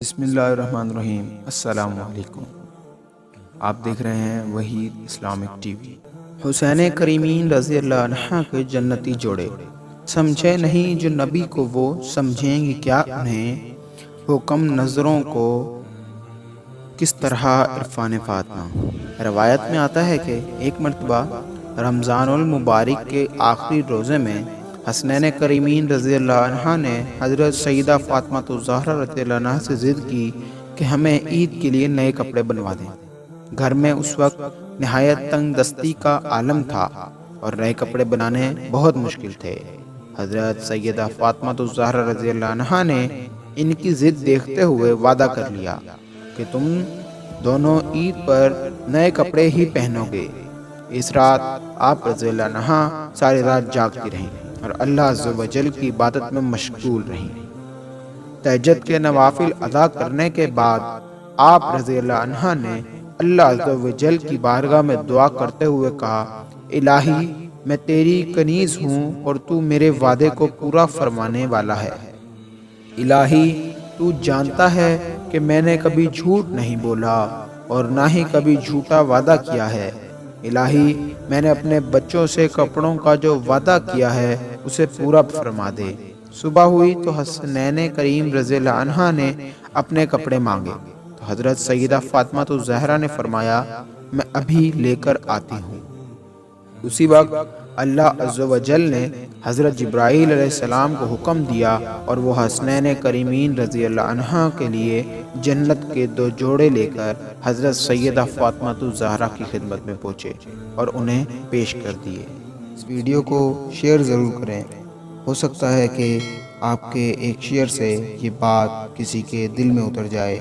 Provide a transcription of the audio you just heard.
بسم اللہ الرحمن الرحیم۔ السلام علیکم۔ آپ دیکھ رہے ہیں وحید اسلامک ٹی وی۔ حسین کریمین رضی اللہ عنہ کے جنتی جوڑے، سمجھے نہیں جو نبی کو وہ، سمجھیں گے کیا انہیں ہو کم نظروں کو کس طرح عرفان فاطمہ۔ روایت میں آتا ہے کہ ایک مرتبہ رمضان المبارک کے آخری روزے میں حسنین کریمین رضی اللہ عنہ نے حضرت سیدہ فاطمہ الزہرا رضی اللہ عنہ سے ضد کی کہ ہمیں عید کے لیے نئے کپڑے بنوا دیں۔ گھر میں اس وقت نہایت تنگ دستی کا عالم تھا اور نئے کپڑے بنانے بہت مشکل تھے۔ حضرت سیدہ فاطمہ الزہرا رضی اللہ عنہ نے ان کی ضد دیکھتے ہوئے وعدہ کر لیا کہ تم دونوں عید پر نئے کپڑے ہی پہنو گے۔ اس رات آپ رضی اللہ عنہ ساری رات جاگتی رہیں اور اللہ عز و جل کی عبادت میں مشغول رہیں۔ تہجد کے نوافل ادا کرنے کے بعد آپ رضی اللہ عنہ نے اللہ عز و جل کی بارگاہ میں دعا کرتے ہوئے کہا، الہی میں تیری کنیز ہوں اور تو میرے وعدے کو پورا فرمانے والا ہے۔ الہی تو جانتا ہے کہ میں نے کبھی جھوٹ نہیں بولا اور نہ ہی کبھی جھوٹا وعدہ کیا ہے۔ الہی میں نے اپنے بچوں سے کپڑوں کا جو وعدہ کیا ہے اسے پورا فرما دے۔ صبح ہوئی تو حسنین کریم رضی اللہ عنہ نے اپنے کپڑے مانگے تو حضرت سیدہ فاطمہ الزہرا نے فرمایا، میں ابھی لے کر آتی ہوں۔ اسی وقت اللہ عز و جل نے حضرت جبرائیل علیہ السلام کو حکم دیا اور وہ حسنین کریمین رضی اللہ عنہ کے لیے جنت کے 2 جوڑے لے کر حضرت سیدہ فاطمہ الزہرا کی خدمت میں پہنچے اور انہیں پیش کر دیے۔ اس ویڈیو کو شیئر ضرور کریں، ہو سکتا ہے کہ آپ کے ایک شیئر سے یہ بات کسی کے دل میں اتر جائے۔